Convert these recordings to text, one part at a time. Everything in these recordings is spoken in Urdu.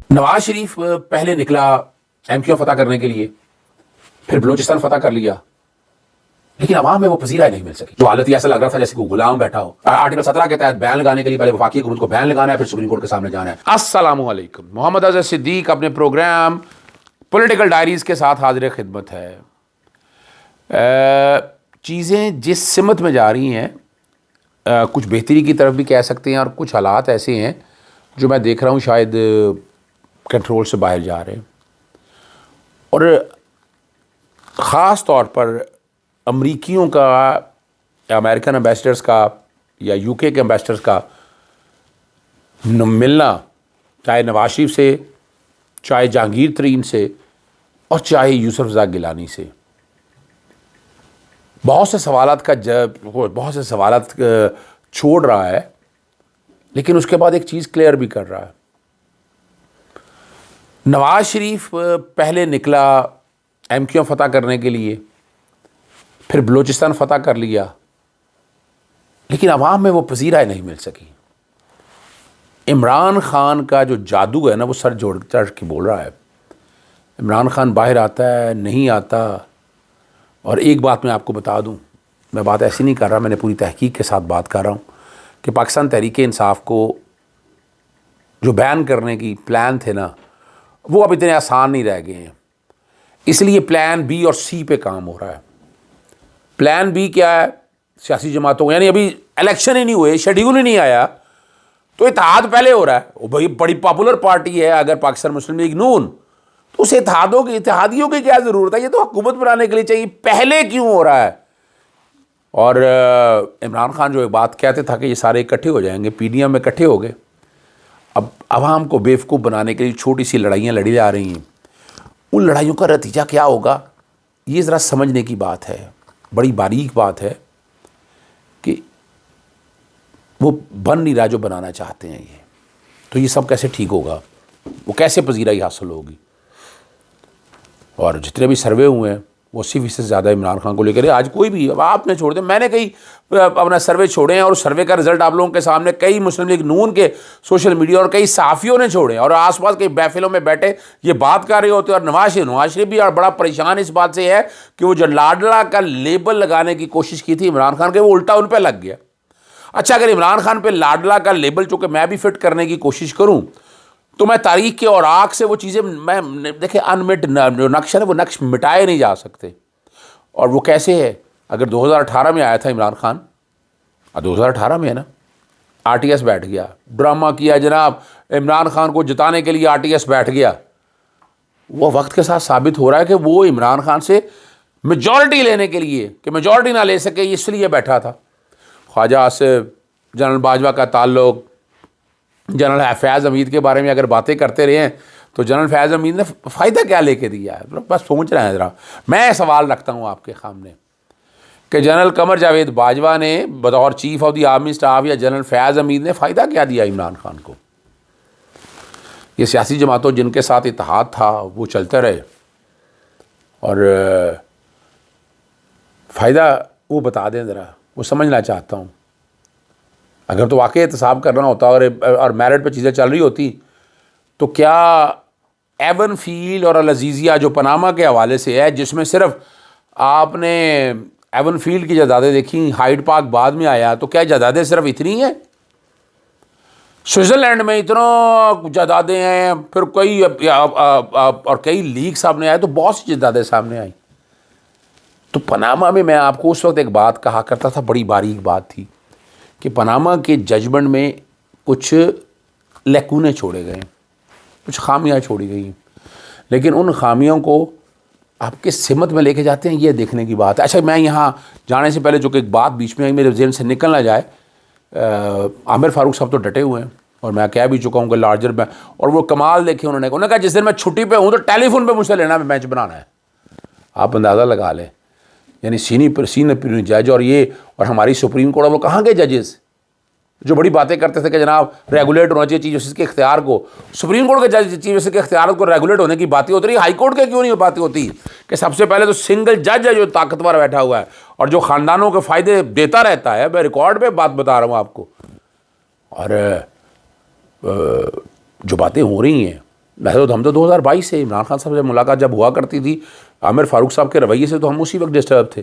نواز شریف پہلے نکلا ایم کیو فتح کرنے کے لیے، پھر بلوچستان فتح کر لیا، لیکن عوام میں وہ پذیرائی نہیں مل سکی۔ جو حالت ایسا لگ رہا تھا جیسے کوئی غلام بیٹھا ہو۔ آرٹیکل 17 کے تحت بیان لگانے کے لیے پہلے وفاقی حکومت کو بیان لگانا ہے، پھر سپریم کورٹ کے سامنے جانا ہے۔ السلام علیکم، محمد اظہر صدیق اپنے پروگرام پولیٹیکل ڈائریز کے ساتھ حاضر خدمت ہے۔ چیزیں جس سمت میں جا رہی ہیں، کچھ بہتری کی طرف بھی کہہ سکتے ہیں، اور کچھ حالات ایسے ہیں جو میں دیکھ رہا ہوں شاید کنٹرول سے باہر جا رہے ہیں، اور خاص طور پر امریکیوں کا، امریکن امبیسڈرز کا یا یو کے امبیسڈرز کا ملنا، چاہے نواز شریف سے، چاہے جہانگیر ترین سے، اور چاہے یوسف رضا گیلانی سے، بہت سے سوالات چھوڑ رہا ہے، لیکن اس کے بعد ایک چیز کلیئر بھی کر رہا ہے۔ نواز شریف پہلے نکلا ایم کیو فتح کرنے کے لیے، پھر بلوچستان فتح کر لیا، لیکن عوام میں وہ پذیرائی نہیں مل سکی۔ عمران خان کا جو جادو ہے نا، وہ سر جوڑ چڑھ کے بول رہا ہے۔ عمران خان باہر آتا ہے، نہیں آتا۔ اور ایک بات میں آپ کو بتا دوں، میں بات ایسی نہیں کر رہا، میں نے پوری تحقیق کے ساتھ بات کر رہا ہوں کہ پاکستان تحریک انصاف کو جو بیان کرنے کی پلان تھے نا، وہ اب اتنے آسان نہیں رہ گئے ہیں۔ اس لیے پلان بی اور سی پہ کام ہو رہا ہے۔ پلان بی کیا ہے؟ سیاسی جماعتوں کو، یعنی ابھی الیکشن ہی نہیں ہوئے، شیڈیول ہی نہیں آیا، تو اتحاد پہلے ہو رہا ہے۔ وہ بھائی بڑی پاپولر پارٹی ہے اگر پاکستان مسلم لیگ نون، تو اس اتحادیوں کی کیا ضرورت ہے؟ یہ تو حکومت بنانے کے لیے چاہیے، پہلے کیوں ہو رہا ہے؟ اور عمران خان جو ایک بات کہتے تھا کہ یہ سارے اکٹھے ہو جائیں گے، پی ڈی ایم میں اکٹھے ہو گئے۔ اب عوام کو بیوقوف بنانے کے لیے چھوٹی سی لڑائیاں لڑی جا رہی ہیں۔ ان لڑائیوں کا نتیجہ کیا ہوگا، یہ ذرا سمجھنے کی بات ہے، بڑی باریک بات ہے کہ وہ بن نہیں رہا جو بنانا چاہتے ہیں۔ یہ تو یہ سب کیسے ٹھیک ہوگا، وہ کیسے پذیرائی حاصل ہوگی؟ اور جتنے بھی سروے ہوئے ہیں وہ 80% سے زیادہ عمران خان کو لے کر، آج کوئی بھی، اب آپ نے چھوڑ دیں، میں نے کئی اپنا سروے چھوڑے ہیں، اور سروے کا رزلٹ آپ لوگوں کے سامنے، کئی مسلم لیگ نون کے سوشل میڈیا اور کئی صحافیوں نے چھوڑے ہیں، اور آس پاس کئی محفلوں میں بیٹھے یہ بات کر رہے ہوتے ہیں۔ اور نواز شریف بھی بڑا پریشان اس بات سے ہے کہ وہ جو لاڈلا کا لیبل لگانے کی کوشش کی تھی عمران خان کے، وہ الٹا ان پہ لگ گیا۔ اچھا، اگر عمران خان پہ لاڈلا کا لیبل چونکہ میں بھی فٹ کرنے کی کوشش کروں، تو میں تاریخ کے اوراق سے وہ چیزیں، میں دیکھیں انمٹ جو نقش ہے نا، وہ نقش مٹائے نہیں جا سکتے۔ اور وہ کیسے ہے؟ اگر 2018 میں آیا تھا عمران خان، 2018 میں ہے نا، آر ٹی ایس بیٹھ گیا، ڈرامہ کیا جناب، عمران خان کو جتانے کے لیے آر ٹی ایس بیٹھ گیا۔ وہ وقت کے ساتھ ثابت ہو رہا ہے کہ وہ عمران خان سے میجورٹی لینے کے لیے، کہ میجورٹی نہ لے سکے، اس لیے بیٹھا تھا۔ خواجہ آصف، جنرل باجوہ کا تعلق، جنرل فیاض حمید کے بارے میں اگر باتیں کرتے رہے ہیں، تو جنرل فیاض حمید نے فائدہ کیا لے کے دیا ہے؟ بس سوچ رہے ہیں ذرا۔ میں سوال رکھتا ہوں آپ کے سامنے کہ جنرل قمر جاوید باجوہ نے بطور chief of the army staff یا جنرل فیاض حمید نے فائدہ کیا دیا عمران خان کو؟ یہ سیاسی جماعتوں جن کے ساتھ اتحاد تھا وہ چلتے رہے، اور فائدہ وہ بتا دیں ذرا، وہ سمجھنا چاہتا ہوں۔ اگر تو واقعی احتساب کرنا ہوتا اور میرٹ پہ چیزیں چل رہی ہوتی، تو کیا ایون فیلڈ اور العزیزیہ جو پاناما کے حوالے سے ہے، جس میں صرف آپ نے ایون فیلڈ کی جائیدادیں دیکھیں، ہائیڈ پارک بعد میں آیا، تو کیا جائیدادیں صرف اتنی ہیں؟ سوئٹزرلینڈ میں اتنا جائیدادیں ہیں، پھر کئی لیگ سامنے آئے، تو بہت سی جائیدادیں سامنے آئیں۔ تو پاناما میں آپ کو اس وقت ایک بات کہا کرتا تھا، بڑی باریک بات تھی، کہ پاناما کے ججمنٹ میں کچھ لیکونے چھوڑے گئے، کچھ خامیاں چھوڑی گئی، لیکن ان خامیوں کو آپ کس سمت میں لے کے جاتے ہیں، یہ دیکھنے کی بات ہے۔ اچھا، میں یہاں جانے سے پہلے جو کہ ایک بات بیچ میں میرے ذہن سے نکل نہ جائے، عامر فاروق صاحب تو ڈٹے ہوئے ہیں، اور میں کہہ بھی چکا ہوں کہ لارجر میں، اور وہ کمال دیکھے انہوں نے کہا جس دن میں چھٹی پہ ہوں تو ٹیلی فون پہ مجھ سے لینا، میچ بنانا ہے۔ آپ اندازہ لگا لیں، یعنی سینئر جج، اور ہماری سپریم کورٹ، وہ کہاں گئے ججز جو بڑی باتیں کرتے تھے کہ جناب ریگولیٹ ہونا چاہیے چیف جسٹس کے اختیار کو؟ سپریم کورٹ کے جج چیف جسٹس کے اختیارات کو ریگولیٹ ہونے کی باتیں ہوتی رہی، ہائی کورٹ کے کیوں نہیں باتیں ہوتی کہ سب سے پہلے تو سنگل جج ہے جو طاقتور بیٹھا ہوا ہے اور جو خاندانوں کے فائدے دیتا رہتا ہے؟ میں ریکارڈ پہ بات بتا رہا ہوں آپ کو۔ اور جو باتیں ہو رہی ہیں ہم تو 2022 سے عمران خان صاحب سے ملاقات جب ہوا کرتی تھی، عامر فاروق صاحب کے رویے سے تو ہم اسی وقت ڈسٹرب تھے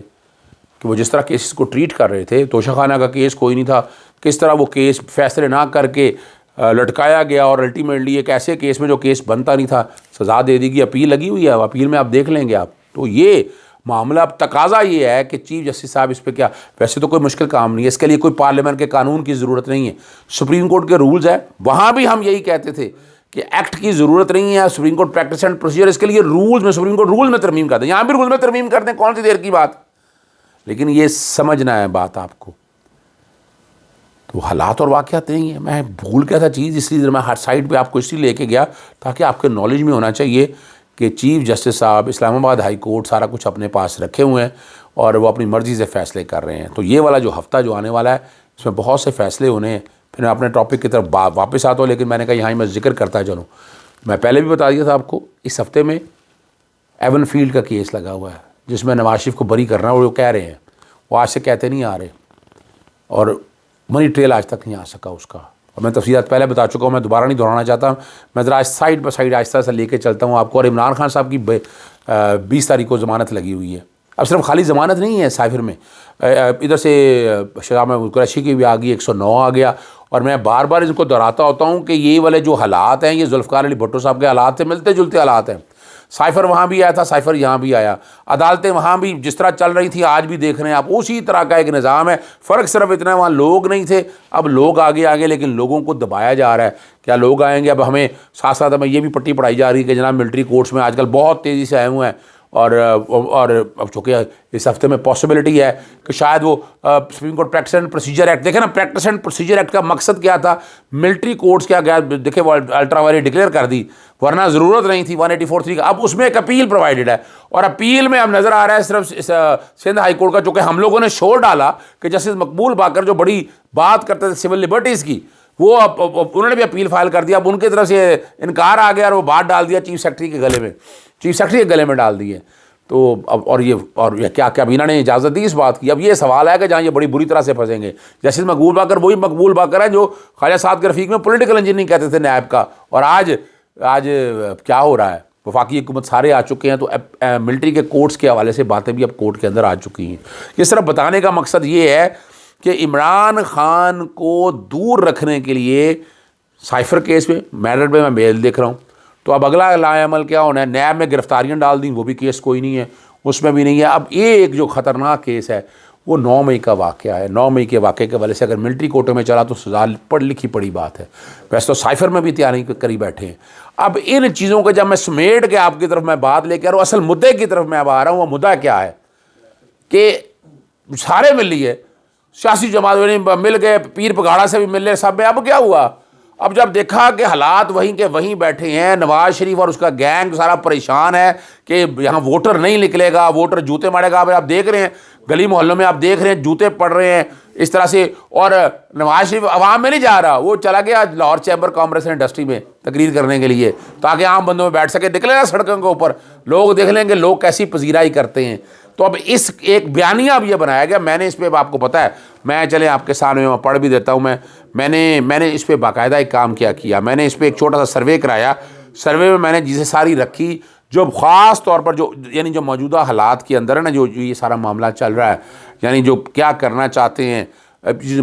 کہ وہ جس طرح کیسز کو ٹریٹ کر رہے تھے. توشہ خانہ کا کیس کوئی نہیں تھا، کس طرح وہ کیس فیصلے نہ کر کے لٹکایا گیا، اور الٹیمیٹلی ایک ایسے کیس میں جو کیس بنتا نہیں تھا سزا دے دی گئی. اپیل لگی ہوئی ہے، اپیل میں آپ دیکھ لیں گے آپ. تو یہ معاملہ اب تقاضا یہ ہے کہ چیف جسٹس صاحب اس پہ کیا، ویسے تو کوئی مشکل کام نہیں ہے، اس کے لیے کوئی پارلیمنٹ کے قانون کی ضرورت نہیں ہے. سپریم کورٹ کے رولز ہیں، وہاں بھی ہم یہی کہتے تھے کہ ایکٹ کی ضرورت نہیں ہے. Supreme court practice and procedure, اس کے لیے رولز میں سپریم کورٹ رول میں ترمیم کرتے ہیں، یہاں بھی رول میں ترمیم کرتے ہیں، کون سی دیر کی بات. لیکن یہ سمجھنا ہے بات آپ کو. تو حالات اور واقعات نہیں ہیں. میں بھول گیا تھا چیز، اس لیے میں ہر سائڈ پہ آپ کو اس لیے لے کے گیا تاکہ آپ کے نالج میں ہونا چاہیے کہ چیف جسٹس صاحب اسلام آباد ہائی کورٹ سارا کچھ اپنے پاس رکھے ہوئے ہیں اور وہ اپنی مرضی سے فیصلے کر رہے ہیں. تو یہ والا جو ہفتہ جو آنے والا ہے اس میں بہت سے فیصلے ہونے ہیں. پھر میں اپنے ٹاپک کی طرف واپس آتا ہوں، لیکن میں نے کہا یہاں میں ذکر کرتا چلوں. میں پہلے بھی بتا دیا تھا آپ کو، اس ہفتے میں ایون فیلڈ کا کیس لگا ہوا ہے جس میں نواز شریف کو بری کرنا، اور وہ کہہ رہے ہیں، وہ آج سے کہتے نہیں آ رہے، اور منی ٹریل آج تک نہیں آ سکا اس کا. اور میں تفصیلات پہلے بتا چکا ہوں، میں دوبارہ نہیں دہرانا چاہتا. میں ذرا سائڈ بائی سائڈ آہستہ سے لے کے چلتا ہوں آپ کو. اور عمران خان صاحب کی 20 تاریخ کو ضمانت لگی ہوئی ہے. اب صرف خالی ضمانت نہیں ہے سائفر میں، ادھر سے شاہ قریشی کی بھی آ گئی، 109 آ گیا. اور میں بار بار ان کو دہراتا ہوتا ہوں کہ یہ والے جو حالات ہیں یہ ذوالفقار علی بھٹو صاحب کے حالات سے ملتے جلتے حالات ہیں. سائفر وہاں بھی آیا تھا، سائفر یہاں بھی آیا. عدالتیں وہاں بھی جس طرح چل رہی تھی آج بھی دیکھ رہے ہیں آپ، اسی طرح کا ایک نظام ہے. فرق صرف اتنا ہے وہاں لوگ نہیں تھے، اب لوگ آگے لیکن لوگوں کو دبایا جا رہا ہے. کیا لوگ آئیں گے؟ اب ہمیں ساتھ ساتھ ہمیں یہ بھی پٹی پڑھائی جا رہی ہے کہ جناب ملٹری کورٹس میں آج کل بہت تیزی سے آئے ہوئے ہیں، اور اب چونکہ اس ہفتے میں پاسبلٹی ہے کہ شاید وہ supreme court practice and procedure act, دیکھیں نا پریکٹس اینڈ پروسیجر ایکٹ کا مقصد کیا تھا؟ ملٹری کورٹس کیا گیا، دیکھیں وہ الٹرا وائلیٹ ڈکلیئر کر دی، ورنہ ضرورت نہیں تھی 184(3) کا. اب اس میں ایک اپیل پرووائڈڈ ہے، اور اپیل میں اب نظر آ رہا ہے صرف سندھ ہائی کورٹ کا، چونکہ ہم لوگوں نے شور ڈالا کہ جسٹس مقبول باقر جو بڑی بات کرتے تھے سول لبرٹیز کی، وہ انہوں نے بھی اپیل فائل کر دیا. اب ان کی طرف سے انکار آ گیا اور وہ بات ڈال دیا چیف سیکرٹری کے گلے میں، چیف سیکرٹری کے گلے میں ڈال دیے. تو اب اور یہ کیا کابینہ نے اجازت دی اس بات کی؟ اب یہ سوال ہے کہ جہاں یہ بڑی بری طرح سے پھنسیں گے. جسٹس مقبول باقر وہی مقبول باقر ہیں جو خواجہ سعد کے رفیق میں پولیٹیکل انجینئرنگ کہتے تھے نیب کا، اور آج کیا ہو رہا ہے؟ وفاقی حکومت سارے آ چکے ہیں. تو ملٹری کے کورٹس کے حوالے سے باتیں بھی اب کورٹ کے اندر آ چکی ہیں. یہ صرف بتانے کا مقصد یہ ہے کہ عمران خان کو دور رکھنے کے لیے سائفر کیس میں میرٹ میں میل دیکھ رہا ہوں. تو اب اگلا لائے عمل کیا ہونا ہے؟ نیب میں گرفتاریاں ڈال دیں، وہ بھی کیس کوئی نہیں ہے، اس میں بھی نہیں ہے. اب ایک جو خطرناک کیس ہے وہ 9 مئی کا واقعہ ہے. 9 مئی کے واقعے کے حوالے سے اگر ملٹری کورٹوں میں چلا تو سزا پڑھ لکھی پڑی بات ہے. ویسے تو سائفر میں بھی تیاری کری بیٹھے ہیں. اب ان چیزوں کو جب میں سمیٹ کے آپ کی طرف میں بات لے کے آ رہا ہوں، اصل مدعے کی طرف میں اب آ رہا ہوں. وہ مدعا کیا ہے کہ سارے مل لیے، سیاسی جماعت مل گئے، پیر پگاڑا سے بھی مل لے سب میں. اب کیا ہوا؟ اب جب دیکھا کہ حالات وہیں کے وہیں بیٹھے ہیں، نواز شریف اور اس کا گینگ سارا پریشان ہے کہ یہاں ووٹر نہیں نکلے گا، ووٹر جوتے مارے گا. آپ دیکھ رہے ہیں گلی محلوں میں، آپ دیکھ رہے ہیں جوتے پڑ رہے ہیں اس طرح سے. اور نواز شریف عوام میں نہیں جا رہا، وہ چلا گیا لاہور چیمبر کامرس انڈسٹری میں تقریر کرنے کے لیے تاکہ عام بندوں میں بیٹھ سکے. نکلے گا سڑکوں کے اوپر، لوگ دیکھ لیں گے لوگ کیسی پذیرائی کرتے ہیں. تو اب اس ایک بیانیہ اب یہ بنایا گیا. میں نے اس پہ آپ کو پتہ ہے، میں چلیں آپ کے سامنے میں پڑھ بھی دیتا ہوں. میں نے اس پہ باقاعدہ ایک کام کیا. میں نے اس پہ ایک چھوٹا سا سروے کرایا. سروے میں نے چیزیں ساری رکھی جو خاص طور پر جو یعنی جو موجودہ حالات کے اندر ہے نا، جو یہ سارا معاملہ چل رہا ہے، یعنی جو کیا کرنا چاہتے ہیں،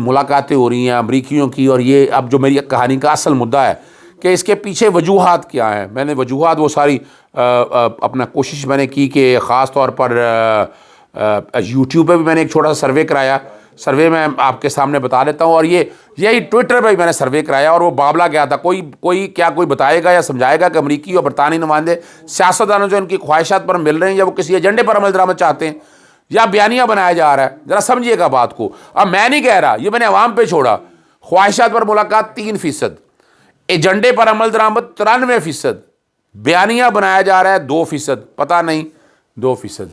ملاقاتیں ہو رہی ہیں امریکیوں کی، اور یہ اب جو میری کہانی کا اصل مدعا ہے کہ اس کے پیچھے وجوہات کیا ہیں. میں نے وجوہات وہ ساری اپنا کوشش میں نے کی کہ خاص طور پر یوٹیوب پہ بھی میں نے ایک چھوٹا سا سروے کرایا. سروے میں آپ کے سامنے بتا دیتا ہوں. اور یہی ٹویٹر پہ بھی میں نے سروے کرایا. اور وہ معاملہ کیا تھا، کوئی بتائے گا یا سمجھائے گا کہ امریکی اور برطانوی نمائندے سیاستدانوں جو ان کی خواہشات پر مل رہے ہیں یا وہ کسی ایجنڈے پر عمل درآمد چاہتے ہیں یا بیانیہ بنایا جا رہا ہے؟ ذرا سمجھیے گا بات کو. اب میں نہیں کہہ رہا، یہ میں نے عوام پہ چھوڑا. خواہشات پر ملاقات 3%، ایجنڈے پر عمل درآمد 93%، بیانیہ بنایا جا رہا ہے 2%، پتہ نہیں 2%.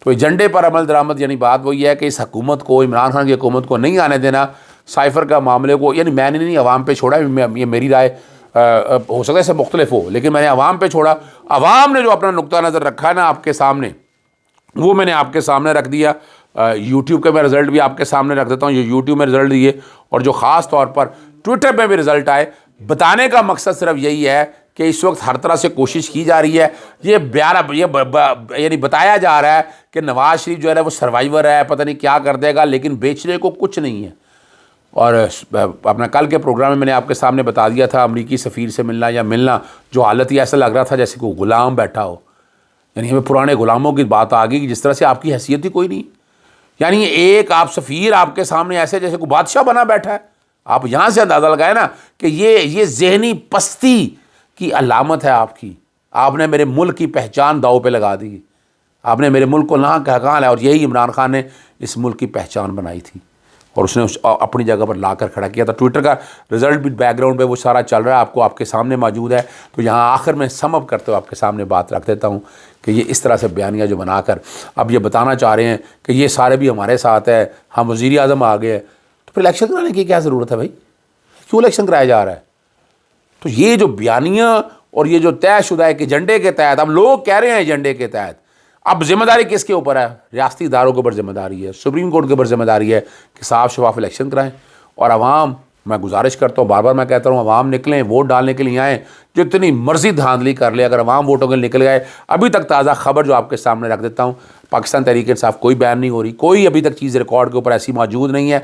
تو ایجنڈے پر عمل درآمد یعنی بات وہی ہے کہ اس حکومت کو، عمران خان کی حکومت کو نہیں آنے دینا سائفر کا معاملے کو. یعنی میں نے نہیں عوام پہ چھوڑا، یہ میری رائے ہو سکتا ہے اس سے مختلف ہو، لیکن میں نے عوام پہ چھوڑا. عوام نے جو اپنا نقطہ نظر رکھا ہے نا آپ کے سامنے، وہ میں نے آپ کے سامنے رکھ دیا. یوٹیوب کے میں رزلٹ بھی آپ کے سامنے رکھ دیتا ہوں. یہ یوٹیوب میں رزلٹ دیے اور جو خاص طور پر ٹویٹر میں بھی رزلٹ آئے. بتانے کا مقصد صرف یہی ہے کہ اس وقت ہر طرح سے کوشش کی جا رہی ہے. یہ یعنی بتایا جا رہا ہے کہ نواز شریف جو ہے وہ سروائیور ہے, پتہ نہیں کیا کر دے گا, لیکن بیچنے کو کچھ نہیں ہے. اور اپنا کل کے پروگرام میں نے آپ کے سامنے بتا دیا تھا, امریکی سفیر سے ملنا جو حالت ہی ایسا لگ رہا تھا جیسے کوئی غلام بیٹھا ہو. یعنی ہمیں پرانے غلاموں کی بات آ گئی کہ جس طرح سے آپ کی حیثیت ہی کوئی نہیں. یعنی ایک آپ سفیر آپ کے سامنے ایسے جیسے کوئی بادشاہ بنا بیٹھا ہے. آپ یہاں سے اندازہ لگائیں نا کہ یہ ذہنی پستی کی علامت ہے آپ کی. آپ نے میرے ملک کی پہچان داؤ پہ لگا دی, آپ نے میرے ملک کو کہاں لایا. اور یہی عمران خان نے اس ملک کی پہچان بنائی تھی اور اس نے اپنی جگہ پر لا کر کھڑا کیا تھا. ٹویٹر کا رزلٹ بھی بیک گراؤنڈ پہ وہ سارا چل رہا ہے, آپ کے سامنے موجود ہے. تو یہاں آخر میں سم اپ کرتے ہوئے آپ کے سامنے بات رکھ دیتا ہوں کہ یہ اس طرح سے بیانیہ جو بنا کر اب یہ بتانا چاہ رہے ہیں کہ یہ سارے بھی ہمارے ساتھ ہے, ہم وزیر اعظم آ گئے, تو پھر الیکشن کرانے کی کیا ضرورت ہے بھائی؟ کیوں الیکشن کرایا جا رہا ہے؟ تو یہ جو بیانیہ اور یہ جو طے شدہ ہے کہ ایجنڈے کے تحت, اب لوگ کہہ رہے ہیں ایجنڈے کے تحت, اب ذمہ داری کس کے اوپر ہے؟ ریاستی اداروں کے اوپر ذمہ داری ہے, سپریم کورٹ کے اوپر ذمہ داری ہے کہ صاف شفاف الیکشن کرائیں. اور عوام, میں گزارش کرتا ہوں, بار بار میں کہتا ہوں, عوام نکلیں, ووٹ ڈالنے کے لیے آئیں. جتنی مرضی دھاندلی کر لے, اگر عوام ووٹوں کے لیے نکل گئے. ابھی تک تازہ خبر جو آپ کے سامنے رکھ دیتا ہوں, پاکستان تحریک انصاف کوئی بیان نہیں ہو رہی, کوئی ابھی تک چیز ریکارڈ کے اوپر ایسی موجود نہیں ہے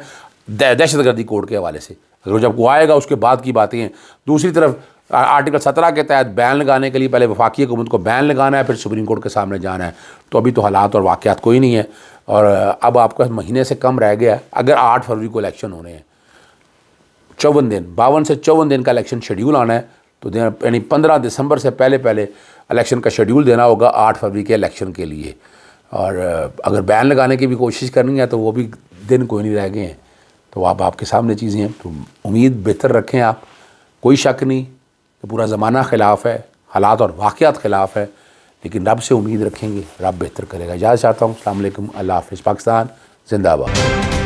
دہشت گردی کوڈ کے حوالے سے. اگر جب وہ آئے گا اس کے بعد کی باتیں ہیں. دوسری طرف آرٹیکل 17 کے تحت بین لگانے کے لیے پہلے وفاقی حکومت کو بین لگانا ہے, پھر سپریم کورٹ کے سامنے جانا ہے. تو ابھی تو حالات اور واقعات کوئی نہیں ہے, اور اب آپ کا مہینے سے کم رہ گیا ہے. اگر 8 فروری کو الیکشن ہونے ہیں, 54 دن, 52 سے 54 دن کا الیکشن شیڈیول آنا ہے, تو یعنی 15 دسمبر سے پہلے الیکشن کا شیڈیول دینا ہوگا 8 فروری کے الیکشن کے لیے. اور اگر بین لگانے کی بھی کوشش کرنی ہے تو وہ بھی دن کوئی نہیں رہ گئے ہیں. تو آپ کے سامنے چیزیں ہیں, تو امید بہتر رکھیں آپ. کوئی شک نہیں کہ پورا زمانہ خلاف ہے, حالات اور واقعات خلاف ہے, لیکن رب سے امید رکھیں گے, رب بہتر کرے گا. اجازت چاہتا ہوں. السلام علیکم, اللہ حافظ. پاکستان زندہ باد.